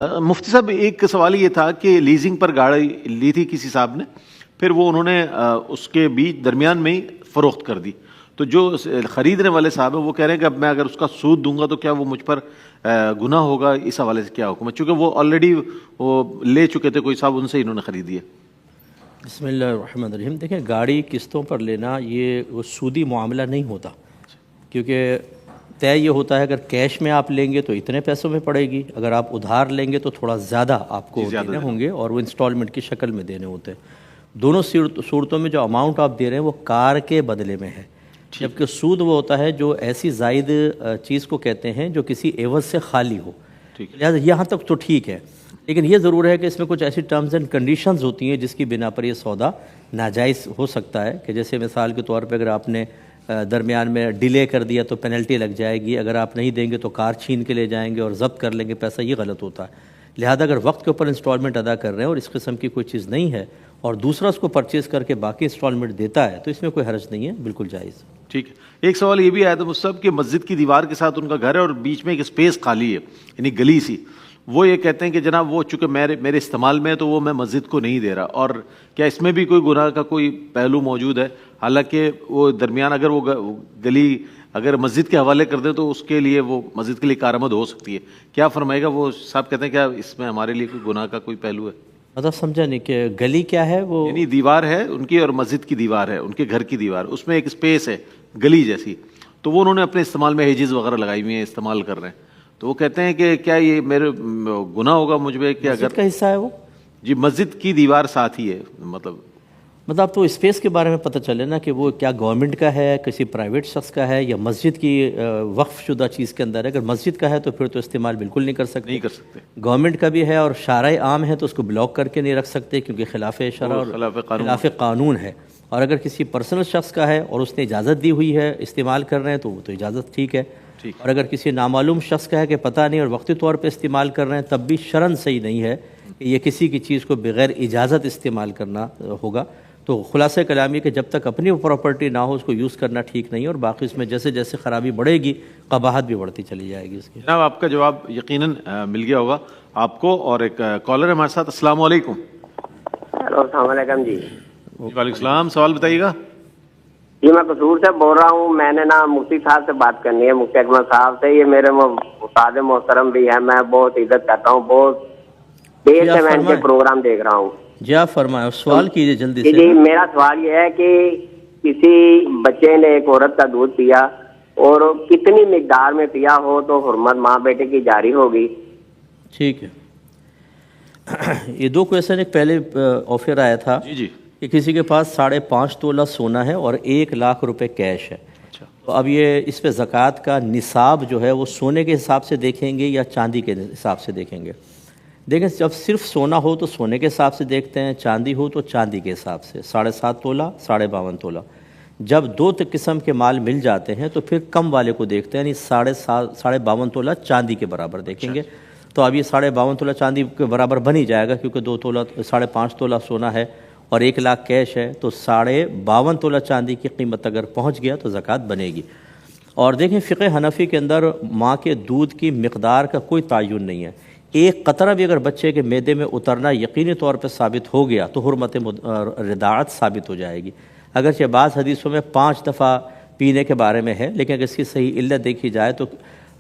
مفتی صاحب ایک سوال یہ تھا کہ لیزنگ پر گاڑی لی تھی کسی صاحب نے، پھر وہ انہوں نے اس کے بیچ درمیان میں ہی فروخت کر دی، تو جو خریدنے والے صاحب ہیں وہ کہہ رہے ہیں کہ اب میں اگر اس کا سود دوں گا تو کیا وہ مجھ پر گناہ ہوگا؟ اس حوالے سے کیا حکم ہے، چونکہ وہ آلریڈی وہ لے چکے تھے کوئی صاحب، ان سے انہوں نے خریدی ہے۔ بسم اللہ الرحمن الرحیم۔ دیکھیں، گاڑی قسطوں پر لینا یہ وہ سودی معاملہ نہیں ہوتا، کیونکہ طے یہ ہوتا ہے اگر کیش میں آپ لیں گے تو اتنے پیسوں میں پڑے گی، اگر آپ ادھار لیں گے تو تھوڑا زیادہ آپ کو دینے ہوں گے اور وہ انسٹالمنٹ کی شکل میں دینے ہوتے ہیں۔ دونوں صورتوں میں جو اماؤنٹ آپ دے رہے ہیں وہ کار کے بدلے میں ہے، جبکہ سود وہ ہوتا ہے جو ایسی زائد چیز کو کہتے ہیں جو کسی عوض سے خالی ہو، لہٰذا یہاں تک تو ٹھیک ہے، لیکن یہ ضرور ہے کہ اس میں کچھ ایسی ٹرمز اینڈ کنڈیشنز ہوتی ہیں جس کی بنا پر یہ سودا ناجائز ہو سکتا ہے، کہ جیسے مثال کے طور پہ اگر آپ نے درمیان میں ڈیلے کر دیا تو پینلٹی لگ جائے گی، اگر آپ نہیں دیں گے تو کار چھین کے لے جائیں گے اور ضبط کر لیں گے پیسہ، یہ غلط ہوتا ہے۔ لہذا اگر وقت کے اوپر انسٹالمنٹ ادا کر رہے ہیں اور اس قسم کی کوئی چیز نہیں ہے اور دوسرا اس کو پرچیز کر کے باقی انسٹالمنٹ دیتا ہے تو اس میں کوئی حرج نہیں ہے، بالکل جائز۔ ٹھیک ہے۔ ایک سوال یہ بھی آیا تھا مجھ صاحب کہ مسجد کی دیوار کے ساتھ ان کا گھر ہے اور بیچ میں ایک اسپیس خالی ہے، یعنی گلی سی، وہ یہ کہتے ہیں کہ جناب وہ چونکہ میرے استعمال میں ہے تو وہ میں مسجد کو نہیں دے رہا، اور کیا اس میں بھی کوئی گناہ کا کوئی پہلو موجود ہے؟ حالانکہ وہ درمیان اگر وہ گلی اگر مسجد کے حوالے کر دیں تو اس کے لیے وہ مسجد کے لیے کارآمد ہو سکتی ہے، کیا فرمائے گا؟ وہ صاحب کہتے ہیں کیا اس میں ہمارے لیے کوئی گناہ کا کوئی پہلو ہے؟ مطلب سمجھا نہیں کہ گلی کیا ہے؟ وہ یعنی دیوار ہے ان کی اور مسجد کی دیوار ہے، ان کے گھر کی دیوار، اس میں ایک اسپیس ہے گلی جیسی، تو وہ انہوں نے اپنے استعمال میں ہیجز وغیرہ لگائی ہوئی ہیں، استعمال کر رہے ہیں، تو وہ کہتے ہیں کہ کیا یہ میرے گناہ ہوگا مجھ پہ کہ اگر مسجد کا حصہ ہے وہ؟ جی مسجد کی دیوار ساتھ ہی ہے، مطلب تو اسپیس کے بارے میں پتہ چلے نا کہ وہ کیا گورنمنٹ کا ہے، کسی پرائیویٹ شخص کا ہے، یا مسجد کی وقف شدہ چیز کے اندر ہے۔ اگر مسجد کا ہے تو پھر تو استعمال بالکل نہیں کر سکتے، گورنمنٹ کا بھی ہے اور شارع عام ہے تو اس کو بلاک کر کے نہیں رکھ سکتے کیونکہ خلاف شرع اور خلاف قانون ہے، اور اگر کسی پرسنل شخص کا ہے اور اس نے اجازت دی ہوئی ہے استعمال کر رہے ہیں تو وہ تو اجازت ٹھیک ہے، اور اگر کسی نامعلوم شخص کا ہے کہ پتہ نہیں اور وقتی طور پہ استعمال کر رہے ہیں تب بھی شرعاً صحیح نہیں ہے کہ یہ کسی کی چیز کو بغیر اجازت استعمال کرنا ہوگا۔ تو خلاصہ کلام یہ کہ جب تک اپنی پراپرٹی نہ ہو اس کو یوز کرنا ٹھیک نہیں ہے، اور باقی اس میں جیسے جیسے خرابی بڑھے گی قباحت بھی بڑھتی چلی جائے گی اس کی۔ جناب آپ کا جواب یقیناً مل گیا ہوگا آپ کو، اور ایک کالر ہے ہمارے ساتھ۔ السلام علیکم۔ ہیلو، السلام علیکم جی۔ وعلیکم السلام، سوال بتائیے گا۔ جی میں قصور سے بول رہا ہوں، میں نے نا مفتی صاحب سے بات کرنی ہے، مفتی اکمل صاحب سے۔ یہ میرے استاد محترم بھی ہیں، میں بہت عزت کرتا ہوں، بہت دیر سے میں ان کے پروگرام دیکھ رہا ہوں۔ جی آپ فرمائیں، سوال کیجیے جلدی سے۔ جی میرا سوال یہ ہے کہ کسی بچے نے ایک عورت کا دودھ پیا اور کتنی مقدار میں پیا ہو تو حرمت ماں بیٹے کی جاری ہوگی؟ ٹھیک ہے، یہ دو کویشچن، ایک پہلے آفر آیا تھا کہ کسی کے پاس 5.5 تولہ سونا ہے اور 1 لاکھ روپے کیش ہے، تو اب یہ اس پہ زکوٰۃ کا نصاب جو ہے وہ سونے کے حساب سے دیکھیں گے یا چاندی کے حساب سے دیکھیں گے؟ دیکھیں، جب صرف سونا ہو تو سونے کے حساب سے دیکھتے ہیں، چاندی ہو تو چاندی کے حساب سے، 7.5 تولہ 52.5 تولہ۔ جب دو قسم کے مال مل جاتے ہیں تو پھر کم والے کو دیکھتے ہیں، یعنی 52.5 تولہ چاندی کے برابر دیکھیں گے، تو اب یہ 52.5 تولہ چاندی کے برابر بن ہی جائے گا، کیونکہ 5.5 تولہ سونا ہے اور 1 لاکھ کیش ہے، تو 52.5 تولہ چاندی کی قیمت اگر پہنچ گیا تو زکوٰۃ بنے گی۔ اور دیکھیں، فقہ حنفی کے اندر ماں کے دودھ کی مقدار کا کوئی تعین نہیں ہے، ایک قطرہ بھی اگر بچے کے معدے میں اترنا یقینی طور پہ ثابت ہو گیا تو حرمت رضاعت ثابت ہو جائے گی۔ اگرچہ بعض حدیثوں میں 5 دفعہ پینے کے بارے میں ہے، لیکن اگر اس کی صحیح علت دیکھی جائے تو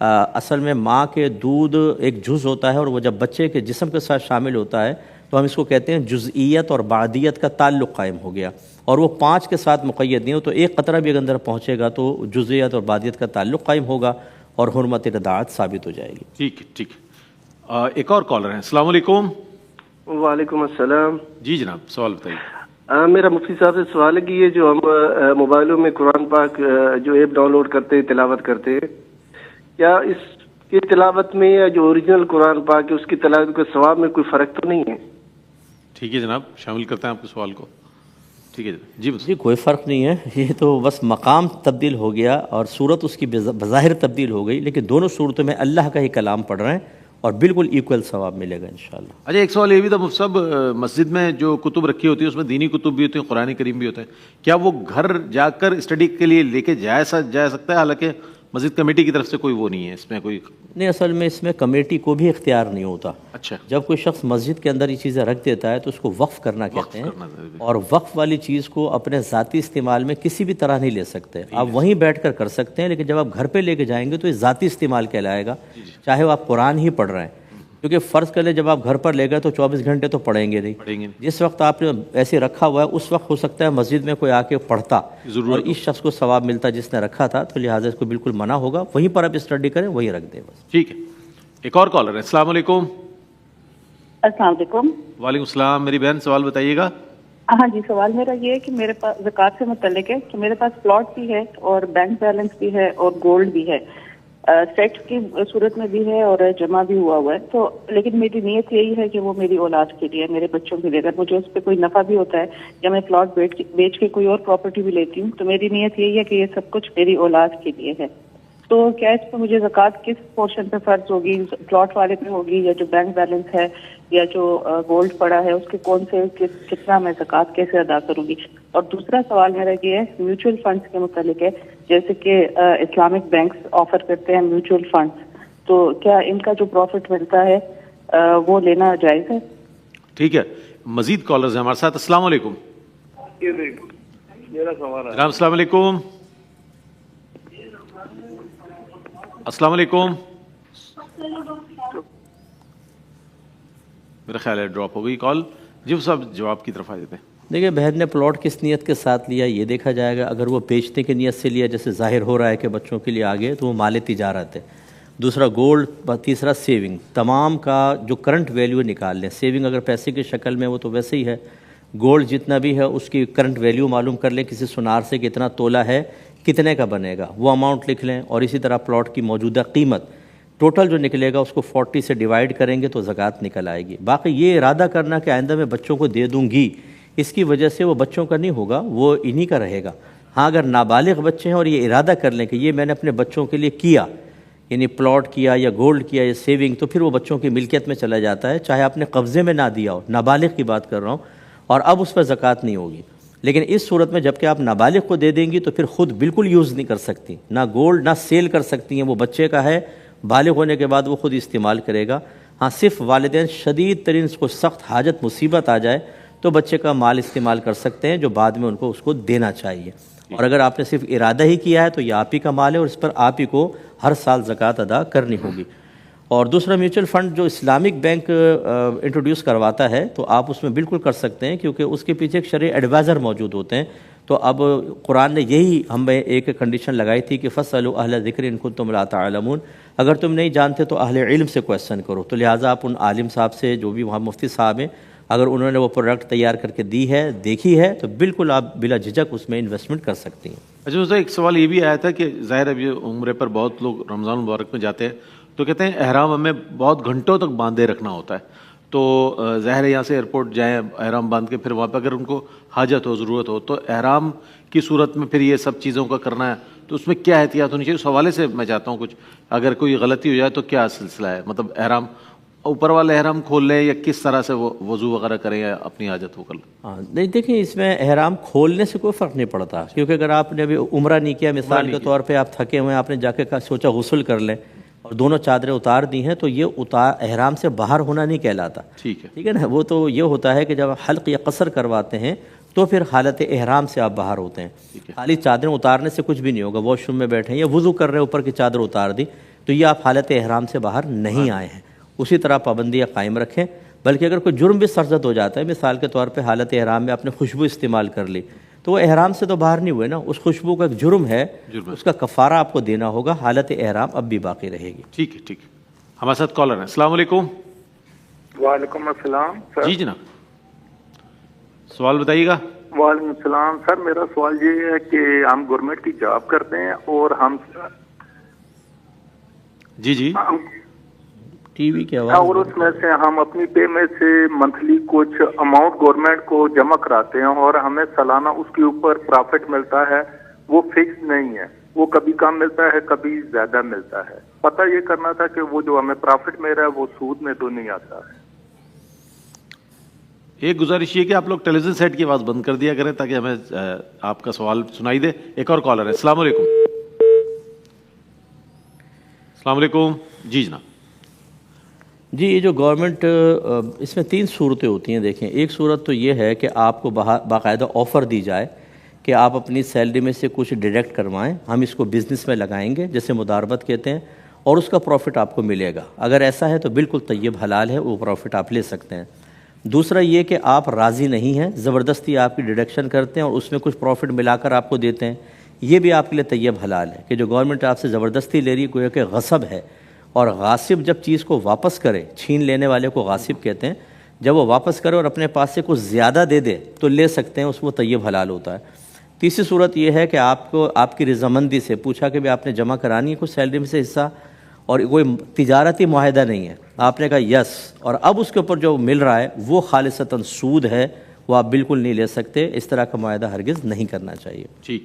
اصل میں ماں کے دودھ ایک جز ہوتا ہے، اور وہ جب بچے کے جسم کے ساتھ شامل ہوتا ہے تو ہم اس کو کہتے ہیں جزئیت اور بعدیت کا تعلق قائم ہو گیا، اور وہ 5 کے ساتھ مقید نہیں ہو، تو ایک قطرہ بھی اندر پہنچے گا تو جزئیت اور بعدیت کا تعلق قائم ہوگا اور حرمت رضاعت ثابت ہو جائے گی۔ ٹھیک ہے، ٹھیک ہے۔ ایک اور کالر ہے۔ السلام علیکم۔ وعلیکم السلام۔ جی جناب، سوال بتائیے۔ میرا مفتی صاحب سے سوال ہے کہ یہ جو ہم موبائلوں میں قرآن پاک جو ایپ ڈاؤن لوڈ کرتے ہیں، تلاوت کرتے ہیں، کیا اس کی تلاوت میں یا جو اوریجنل قرآن پاک ہے اس کی تلاوت کے ثواب میں کوئی فرق تو نہیں ہے؟ ٹھیک ہے جناب، شامل کرتے ہیں آپ کے سوال کو۔ ٹھیک ہے جی کوئی فرق نہیں ہے، یہ تو بس مقام تبدیل ہو گیا اور صورت اس کی بظاہر تبدیل ہو گئی، لیکن دونوں صورتوں میں اللہ کا ہی کلام پڑھ رہے ہیں اور بالکل ایکول ثواب ملے گا انشاءاللہ۔ اچھا، ایک سوال یہ بھی تھا مفتی صاحب، مسجد میں جو کتب رکھی ہوتی ہے اس میں دینی کتب بھی ہوتے ہیں، قرآن کریم بھی ہوتا ہے، کیا وہ گھر جا کر اسٹڈی کے لیے لے کے جا سکتا ہے؟ حالانکہ مسجد کمیٹی کی طرف سے کوئی وہ نہیں ہے اس میں کوئی؟ نہیں، اصل میں اس میں کمیٹی کو بھی اختیار نہیں ہوتا. اچھا. جب کوئی شخص مسجد کے اندر یہ چیزیں رکھ دیتا ہے تو اس کو وقف کرنا کہتے ہیں، اور وقف والی چیز کو اپنے ذاتی استعمال میں کسی بھی طرح نہیں لے سکتے. آپ وہیں بیٹھ کر سکتے ہیں، لیکن جب آپ گھر پہ لے کے جائیں گے تو یہ ذاتی استعمال کہلائے گا، چاہے وہ آپ قرآن ہی پڑھ رہے ہیں. کیونکہ فرض کر لیں جب آپ گھر پر لے گئے تو 24 گھنٹے تو پڑھیں گے نہیں. جس وقت آپ نے ایسے رکھا ہوا ہے اس وقت ہو سکتا ہے مسجد میں کوئی آ کے پڑھتا اور اس شخص کو ثواب ملتا جس نے رکھا تھا، تو لہٰذا اس کو بالکل منع ہوگا. وہیں پر آپ اسٹڈی کریں، وہیں رکھ دیں بس. ٹھیک ہے. ایک اور کالر ہے. السلام علیکم. السلام علیکم. وعلیکم السلام. میری بہن سوال بتائیے گا. ہاں جی، سوال میرا یہ ہے کہ میرے پاس زکوٰۃ سے متعلق ہے کہ میرے پاس پلاٹ بھی ہے اور بینک بیلنس بھی ہے اور گولڈ بھی ہے، سیٹ کی صورت میں بھی ہے اور جمع بھی ہوا ہے. تو لیکن میری نیت یہی ہے کہ وہ میری اولاد کے لیے، میرے بچوں کے لیے. اگر مجھے اس پہ کوئی نفع بھی ہوتا ہے یا میں پلاٹ بیچ کے کوئی اور پراپرٹی بھی لیتی ہوں تو میری نیت یہی ہے کہ یہ سب کچھ میری اولاد کے لیے ہے. تو کیا اس پہ مجھے زکوٰۃ کس پورشن پہ فرض ہوگی؟ پلاٹ والے پہ ہوگی یا جو بینک بیلنس ہے یا جو گولڈ پڑا ہے اس کے کون سے کتنا میں زکوٰۃ کیسے ادا کروں گی؟ اور دوسرا سوال میرا یہ ہے میوچل فنڈز کے متعلق ہے. جیسے کہ اسلامک بینکس آفر کرتے ہیں میوچل فنڈز، تو کیا ان کا جو پروفٹ ملتا ہے وہ لینا جائز ہے؟ ٹھیک ہے. مزید کالرز ہیں ہمارے ساتھ. السلام علیکم. جناب السلام علیکم. السلام علیکم. میرا خیال ہے ڈراپ ہو گئی کال. جی صاحب جواب کی طرف آ جاتے ہیں. دیکھیے، بہن نے پلاٹ کس نیت کے ساتھ لیا یہ دیکھا جائے گا. اگر وہ بیچنے کی نیت سے لیا جیسے ظاہر ہو رہا ہے کہ بچوں کے لیے آگے، تو وہ مال تجارت ہے. دوسرا گولڈ، تیسرا سیونگ. تمام کا جو کرنٹ ویلیو نکال لیں. سیونگ اگر پیسے کی شکل میں وہ تو ویسے ہی ہے. گولڈ جتنا بھی ہے اس کی کرنٹ ویلیو معلوم کر لیں کسی سنار سے کہ اتنا تولہ ہے، کتنے کا بنے گا، وہ اماؤنٹ لکھ لیں. اور اسی طرح پلاٹ کی موجودہ قیمت ٹوٹل جو نکلے گا اس کو 40 سے ڈیوائیڈ کریں گے تو زکوٰۃ نکل آئے گی. باقی یہ ارادہ کرنا کہ آئندہ میں بچوں کو دے دوں گی، اس کی وجہ سے وہ بچوں کا نہیں ہوگا، وہ انہی کا رہے گا. ہاں اگر نابالغ بچے ہیں اور یہ ارادہ کر لیں کہ یہ میں نے اپنے بچوں کے لیے کیا، یعنی پلاٹ کیا یا گولڈ کیا یا سیونگ، تو پھر وہ بچوں کی ملکیت میں چلا جاتا ہے، چاہے آپ نے قبضے میں نہ دیا ہو. نابالغ کی بات کر رہا ہوں، اور اب اس پر زکوٰۃ نہیں ہوگی. لیکن اس صورت میں جب کہ آپ نابالغ کو دے دیں گی تو پھر خود بالکل یوز نہیں کر سکتی، نہ گولڈ نہ سیل کر سکتی ہیں. وہ بچے کا ہے، بالغ ہونے کے بعد وہ خود استعمال کرے گا. ہاں صرف والدین شدید ترین کو سخت حاجت مصیبت آ جائے تو بچے کا مال استعمال کر سکتے ہیں، جو بعد میں ان کو اس کو دینا چاہیے. اور اگر آپ نے صرف ارادہ ہی کیا ہے تو یہ آپ ہی کا مال ہے اور اس پر آپ ہی کو ہر سال زکوٰۃ ادا کرنی ہوگی. اور دوسرا میوچل فنڈ جو اسلامک بینک انٹروڈیوس کرواتا ہے تو آپ اس میں بالکل کر سکتے ہیں، کیونکہ اس کے پیچھے ایک شرعی ایڈوائزر موجود ہوتے ہیں. تو اب قرآن نے یہی ہمیں ایک کنڈیشن لگائی تھی کہ فَاسْأَلُوا أَهْلَ الذِّكْرِ إِن كُنتُمْ لَا تَعْلَمُونَ، اگر تم نہیں جانتے تو اہل علم سے کویسچن کرو. تو لہٰذا آپ ان عالم صاحب سے، جو بھی وہاں مفتی صاحب ہیں، اگر انہوں نے وہ پروڈکٹ تیار کر کے دی ہے، دیکھی ہے، تو بالکل آپ بلا جھجک اس میں انویسٹمنٹ کر سکتی ہیں. اچھا صاحب، ایک سوال یہ بھی آیا تھا کہ ظاہر اب یہ عمرے پر بہت لوگ رمضان المبارک میں جاتے ہیں تو کہتے ہیں احرام ہمیں بہت گھنٹوں تک باندھے رکھنا ہوتا ہے. تو ظاہر ہے یہاں سے ایئرپورٹ جائیں احرام باندھ کے، پھر وہاں پہ اگر ان کو حاجت ہو، ضرورت ہو، تو احرام کی صورت میں پھر یہ سب چیزوں کا کرنا ہے، تو اس میں کیا احتیاط ہونی چاہیے؟ اس حوالے سے میں چاہتا ہوں کچھ، اگر کوئی غلطی ہو جائے تو کیا سلسلہ ہے؟ مطلب احرام اوپر والا احرام کھول لیں یا کس طرح سے وہ وضو وغیرہ کریں یا اپنی حاجت وہ کر لیں؟ ہاں نہیں، دیکھیں اس میں احرام کھولنے سے کوئی فرق نہیں پڑتا، کیونکہ اگر آپ نے ابھی عمرہ نہیں کیا، مثال کے طور پہ آپ تھکے ہوئے ہیں، آپ نے جا کے سوچا غسل کر لیں اور دونوں چادریں اتار دی ہیں، تو یہ احرام سے باہر ہونا نہیں کہلاتا. ٹھیک ہے نا. وہ تو یہ ہوتا ہے کہ جب حلق یا قصر کرواتے ہیں تو پھر حالت احرام سے آپ باہر ہوتے ہیں. خالی چادریں اتارنے سے کچھ بھی نہیں ہوگا. واش روم میں بیٹھے ہیں یا وضو کر رہے ہیں، اوپر کی چادر اتار دی، تو یہ آپ حالت احرام سے باہر نہیں آئے ہیں. اسی طرح پابندیاں قائم رکھیں. بلکہ اگر کوئی جرم بھی سرزد ہو جاتا ہے، مثال کے طور پہ حالت احرام میں آپ نے خوشبو استعمال کر لی، تو وہ احرام سے تو باہر نہیں ہوئے نا، اس خوشبو کا ایک جرم ہے، اس کا کفارہ آپ کو دینا ہوگا. حالت احرام اب بھی باقی رہے گی. ٹھیک ہے. ٹھیک ہے. ہمارے ساتھ کالر ہیں. السلام علیکم. وعلیکم السلام سر. جی جناب، سوال بتائیے گا. وعلیکم السلام سر. میرا سوال یہ ہے کہ ہم گورنمنٹ کی جاب کرتے ہیں اور ہم جی ٹی وی کی آواز، اور اس میں سے ہم اپنی پے میں سے منتھلی کچھ اماؤنٹ گورنمنٹ کو جمع کراتے ہیں اور ہمیں سالانہ اس کے اوپر پرافٹ ملتا ہے. وہ فکس نہیں ہے، وہ کبھی کم ملتا ہے، کبھی زیادہ ملتا ہے. پتہ یہ کرنا تھا کہ وہ جو ہمیں پرافٹ مل رہا ہے وہ سود میں تو نہیں آتا ہے. ایک گزارش یہ کہ آپ لوگ ٹیلی ویژن سیٹ کی آواز بند کر دیا کریں تاکہ ہمیں آپ کا سوال سنائی دے. ایک اور کالر ہے. السلام علیکم. السلام علیکم. جی جناب. جی یہ جو گورنمنٹ اس میں 3 صورتیں ہوتی ہیں. دیکھیں ایک صورت تو یہ ہے کہ آپ کو باقاعدہ آفر دی جائے کہ آپ اپنی سیلری میں سے کچھ ڈیڈکٹ کروائیں, ہم اس کو بزنس میں لگائیں گے جیسے مداربت کہتے ہیں, اور اس کا پروفٹ آپ کو ملے گا. اگر ایسا ہے تو بالکل طیب حلال ہے, وہ پروفٹ آپ لے سکتے ہیں. دوسرا یہ کہ آپ راضی نہیں ہیں, زبردستی آپ کی ڈیڈکشن کرتے ہیں اور اس میں کچھ پروفٹ ملا کر آپ کو دیتے ہیں, یہ بھی آپ کے لیے طیب حلال ہے. کہ جو گورنمنٹ آپ سے زبردستی لے رہی ہے گویا کہ غصب ہے, اور غاصب جب چیز کو واپس کرے, چھین لینے والے کو غاصب کہتے ہیں, جب وہ واپس کرے اور اپنے پاس سے کچھ زیادہ دے دے تو لے سکتے ہیں, اس وہ طیب حلال ہوتا ہے. تیسری صورت یہ ہے کہ آپ کو آپ کی رضامندی سے پوچھا کہ بھی آپ نے جمع کرانی ہے کچھ سیلری میں سے حصہ, اور کوئی تجارتی معاہدہ نہیں ہے, آپ نے کہا یس, اور اب اس کے اوپر جو مل رہا ہے وہ خالصتاً سود ہے, وہ آپ بالکل نہیں لے سکتے. اس طرح کا معاہدہ ہرگز نہیں کرنا چاہیے. ٹھیک,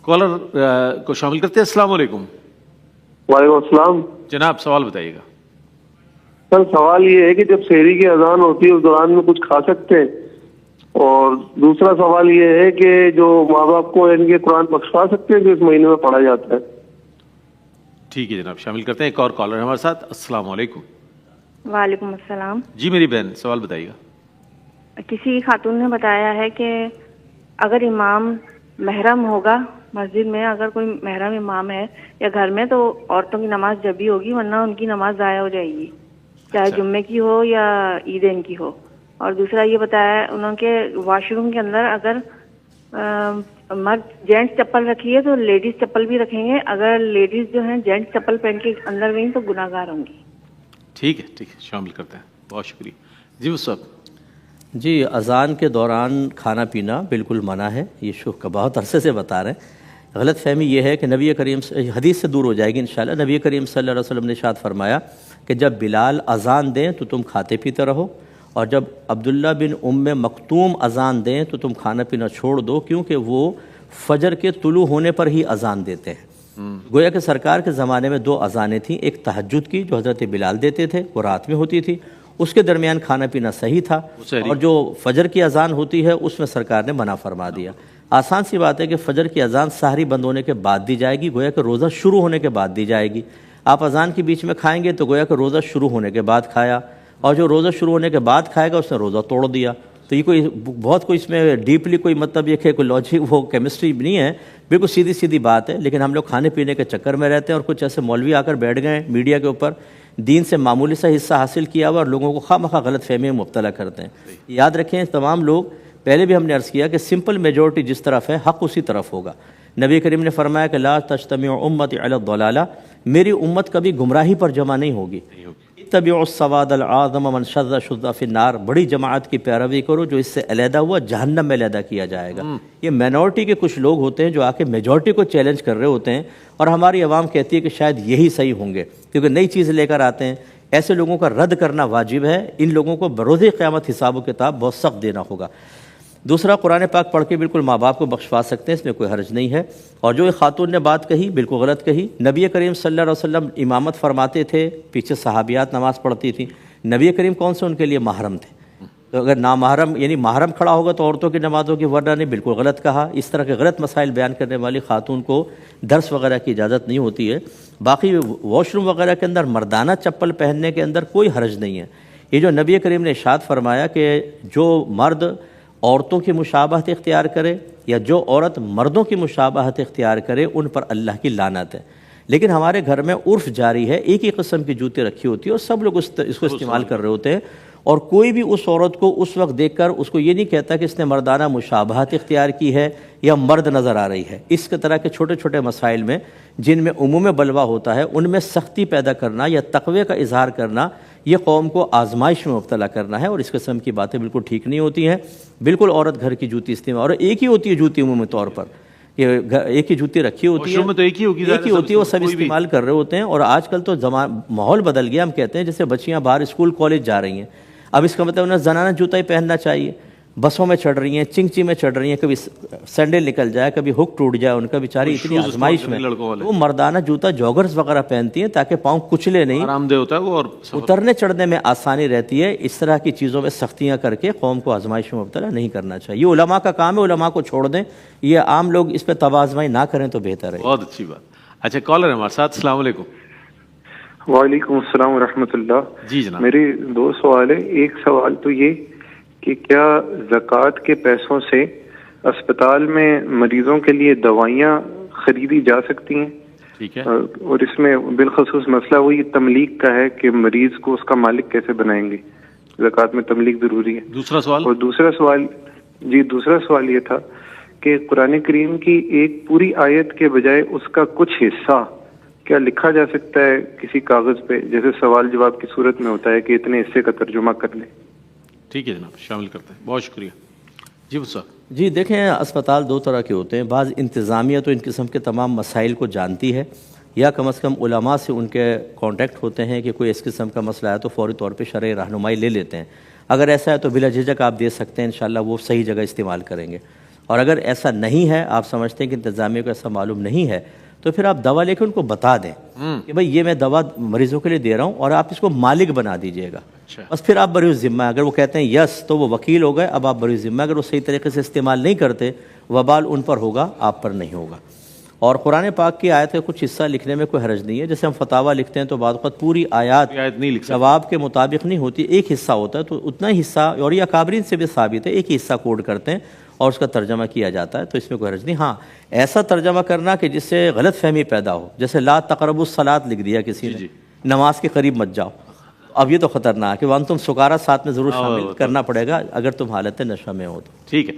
کالر کو شامل کرتے ہیں. السلام علیکم. وعلیکم السلام. جناب سوال بتائیے گا. سر سوال یہ ہے کہ جب سحری کی اذان ہوتی ہے اس دوران میں کچھ کھا سکتے ہیں, اور دوسرا سوال یہ ہے کہ جو ماں باپ کو ان کے قرآن بخشوا سکتے ہیں جو اس مہینے میں پڑھا جاتا ہے. ٹھیک ہے جناب, شامل کرتے ہیں. ایک اور کالر ہے ہمارے ساتھ. السلام علیکم. وعلیکم السلام. جی میری بہن سوال بتائیے گا. کسی خاتون نے بتایا ہے کہ اگر امام محرم ہوگا مسجد میں, اگر کوئی محرم امام ہے یا گھر میں, تو عورتوں کی نماز جب بھی ہوگی, ورنہ ان کی نماز ضائع ہو جائے گی, چاہے جمعے کی ہو یا عیدین کی ہو. اور دوسرا یہ بتایا ہے انہوں کے واش روم کے اندر اگر مرد جینٹس چپل رکھی ہے تو لیڈیز چپل بھی رکھیں گے, اگر لیڈیز جو ہیں جینٹس چپل پہن کے اندر گئیں تو گناہ گار ہوں گی. ٹھیک ہے ٹھیک ہے, شامل کرتے ہیں. بہت شکریہ. جی مصعب. جی اذان کے دوران کھانا پینا بالکل منع ہے, یہ شوق بہت عرصے سے بتا رہے ہیں. غلط فہمی یہ ہے کہ نبی کریم حدیث سے دور ہو جائے گی انشاءاللہ. نبی کریم صلی اللہ علیہ وسلم نے ارشاد فرمایا کہ جب بلال اذان دیں تو تم کھاتے پیتے رہو, اور جب عبداللہ بن ام مکتوم اذان دیں تو تم کھانا پینا چھوڑ دو, کیونکہ وہ فجر کے طلوع ہونے پر ہی اذان دیتے ہیں. گویا کہ سرکار کے زمانے میں 2 اذانیں تھیں, ایک تہجد کی جو حضرت بلال دیتے تھے, وہ رات میں ہوتی تھی, اس کے درمیان کھانا پینا صحیح تھا, اور جو فجر کی اذان ہوتی ہے اس میں سرکار نے منع فرما دیا. آسان سی بات ہے کہ فجر کی اذان سحری بند ہونے کے بعد دی جائے گی, گویا کہ روزہ شروع ہونے کے بعد دی جائے گی. آپ اذان کے بیچ میں کھائیں گے تو گویا کہ روزہ شروع ہونے کے بعد کھایا, اور جو روزہ شروع ہونے کے بعد کھائے گا اس نے روزہ توڑ دیا. تو یہ کوئی بہت کوئی اس میں ڈیپلی کوئی مطلب یہ کہ کوئی لاجک وہ کیمسٹری نہیں ہے, بالکل سیدھی سیدھی بات ہے. لیکن ہم لوگ کھانے پینے کے چکر میں رہتے ہیں, اور کچھ ایسے مولوی آ کر بیٹھ گئے میڈیا کے اوپر, دین سے معمولی سا حصہ حاصل کیا ہوا, اور لوگوں کو خواہ مخواہ غلط فہمی میں مبتلا کرتے ہیں. یاد رکھیں تمام لوگ, پہلے بھی ہم نے عرض کیا کہ سمپل میجورٹی جس طرف ہے حق اسی طرف ہوگا. نبی کریم نے فرمایا کہ لا تجتمع امتی علی الضلالہ, میری امت کبھی گمراہی پر جمع نہیں ہوگی. اتبعوا السواد العظم من شذ شذ فی النار, بڑی جماعت کی پیروی کرو جو اس سے علیحدہ ہوا جہنم میں علیحدہ کیا جائے گا. یہ مینورٹی کے کچھ لوگ ہوتے ہیں جو آ کے میجورٹی کو چیلنج کر رہے ہوتے ہیں, اور ہماری عوام کہتی ہے کہ شاید یہی صحیح ہوں گے کیونکہ نئی چیز لے کر آتے ہیں. ایسے لوگوں کا رد کرنا واجب ہے, ان لوگوں کو بروز قیامت حساب و کتاب بہت سخت دینا ہوگا. دوسرا, قرآن پاک پڑھ کے بالکل ماں باپ کو بخشوا سکتے ہیں, اس میں کوئی حرج نہیں ہے. اور جو ایک خاتون نے بات کہی بالکل غلط کہی. نبی کریم صلی اللہ علیہ وسلم امامت فرماتے تھے, پیچھے صحابیات نماز پڑھتی تھیں. نبی کریم کون سے ان کے لیے محرم تھے؟ تو اگر نامحرم یعنی محرم کھڑا ہوگا تو عورتوں کی نماز ہوگی, ورنہ نہیں. بالکل غلط کہا. اس طرح کے غلط مسائل بیان کرنے والی خاتون کو درس وغیرہ کی اجازت نہیں ہوتی ہے. باقی واش روم وغیرہ کے اندر مردانہ چپل پہننے کے اندر کوئی حرج نہیں ہے. یہ جو نبی کریم نے ارشاد فرمایا کہ جو مرد عورتوں کی مشابہت اختیار کرے یا جو عورت مردوں کی مشابہت اختیار کرے ان پر اللہ کی لعنت ہے. لیکن ہمارے گھر میں عرف جاری ہے, ایک ہی قسم کی جوتی رکھی ہوتی ہے اور سب لوگ اس کو استعمال کر رہے ہوتے ہیں, اور کوئی بھی اس عورت کو اس وقت دیکھ کر اس کو یہ نہیں کہتا کہ اس نے مردانہ مشابہت اختیار کی ہے یا مرد نظر آ رہی ہے. اس کے طرح کے چھوٹے چھوٹے مسائل میں جن میں عموم بلوہ ہوتا ہے ان میں سختی پیدا کرنا یا تقوی کا اظہار کرنا, یہ قوم کو آزمائش میں مبتلا کرنا ہے, اور اس قسم کی باتیں بالکل ٹھیک نہیں ہوتی ہیں. بالکل عورت گھر کی جوتی استعمال, اور ایک ہی ہوتی ہے جوتی عمومی طور پر, یہ ایک ہی جوتی رکھی ہوتی ہے, تو ایک ہی ہوتی ہے, وہ سب استعمال کر رہے ہوتے ہیں. اور آج کل تو ماحول بدل گیا. ہم کہتے ہیں جیسے بچیاں باہر اسکول کالج جا رہی ہیں, اب اس کا مطلب انہیں زنانہ جوتا ہی پہننا چاہیے. بسوں میں چڑھ رہی ہیں, چنگچی میں چڑھ رہی ہیں, کبھی سینڈل نکل جائے, کبھی ہک ٹوٹ جائے ان کا, بیچاری اتنی آزمائش میں وہ مردانہ جوتا جوگرز وغیرہ پہنتی ہیں تاکہ پاؤں کچلے نہیں, آرام دہ ہوتا ہے وہ, اور اترنے چڑھنے میں آسانی رہتی ہے. اس طرح کی چیزوں میں سختیاں کر کے قوم کو آزمائش میں مبتلا نہیں کرنا چاہیے. یہ علماء کا کام ہے, علماء کو چھوڑ دیں, یہ عام لوگ اس پہ تباہ آزمائی نہ کریں تو بہتر ہے. بہت اچھی بات. اچھا کالر ہے ہمارے ساتھ. السلام علیکم. وعلیکم السلام ورحمۃ اللہ. جی جناب. میرے 2 سوال ہیں. ایک سوال تو یہ کہ کیا زکوٰۃ کے پیسوں سے اسپتال میں مریضوں کے لیے دوائیاں خریدی جا سکتی ہیں؟ ٹھیک ہے. اور اس میں بالخصوص مسئلہ وہی تملیک کا ہے کہ مریض کو اس کا مالک کیسے بنائیں گے؟ زکوٰۃ میں تملیک ضروری ہے. دوسرا سوال. اور دوسرا سوال یہ تھا کہ قرآن کریم کی ایک پوری آیت کے بجائے اس کا کچھ حصہ کیا لکھا جا سکتا ہے کسی کاغذ پہ، جیسے سوال جواب کی صورت میں ہوتا ہے کہ اتنے حصے کا ترجمہ کر لیں؟ ٹھیک ہے جناب، شامل کرتے ہیں. بہت شکریہ. جی صاحب. جی دیکھیں، اسپتال 2 طرح کے ہوتے ہیں. بعض انتظامیہ تو ان قسم کے تمام مسائل کو جانتی ہے، یا کم از کم علماء سے ان کے کانٹیکٹ ہوتے ہیں کہ کوئی اس قسم کا مسئلہ ہے تو فوری طور پہ شرعی رہنمائی لے لیتے ہیں. اگر ایسا ہے تو بلا جھجک آپ دے سکتے ہیں، انشاءاللہ وہ صحیح جگہ استعمال کریں گے. اور اگر ایسا نہیں ہے، آپ سمجھتے ہیں کہ انتظامیہ کو ایسا معلوم نہیں ہے، تو پھر آپ دوا لے کے ان کو بتا دیں کہ بھائی یہ میں دوا مریضوں کے لیے دے رہا ہوں، اور آپ اس کو مالک بنا دیجئے گا. بس پھر آپ بری ذمہ. اگر وہ کہتے ہیں یس تو وہ وکیل ہو گئے، اب آپ بری ذمہ. اگر وہ صحیح طریقے سے استعمال نہیں کرتے، وبال ان پر ہوگا، آپ پر نہیں ہوگا. اور قرآن پاک کی آیت کا کچھ حصہ لکھنے میں کوئی حرج نہیں ہے. جیسے ہم فتاویٰ لکھتے ہیں تو بعض وقت پوری آیات نہیں لکھ سکتے، جواب کے مطابق نہیں ہوتی، ایک حصہ ہوتا ہے، تو اتنا ہی حصہ، اور یہ اکابرین سے بھی ثابت ہے، ایک ہی حصہ کوڈ کرتے ہیں اور اس کا ترجمہ کیا جاتا ہے، تو اس میں کوئی حرج نہیں. ہاں ایسا ترجمہ کرنا کہ جس سے غلط فہمی پیدا ہو، جیسے لا تقربوا الصلاۃ لکھ دیا کسی نے، نماز کے قریب مت جاؤ. اب یہ تو خطرناک ہے. وان تم سکارا ساتھ میں ضرور شامل کرنا پڑے گا اگر تم حالت نشہ میں ہو تو. ٹھیک ہے.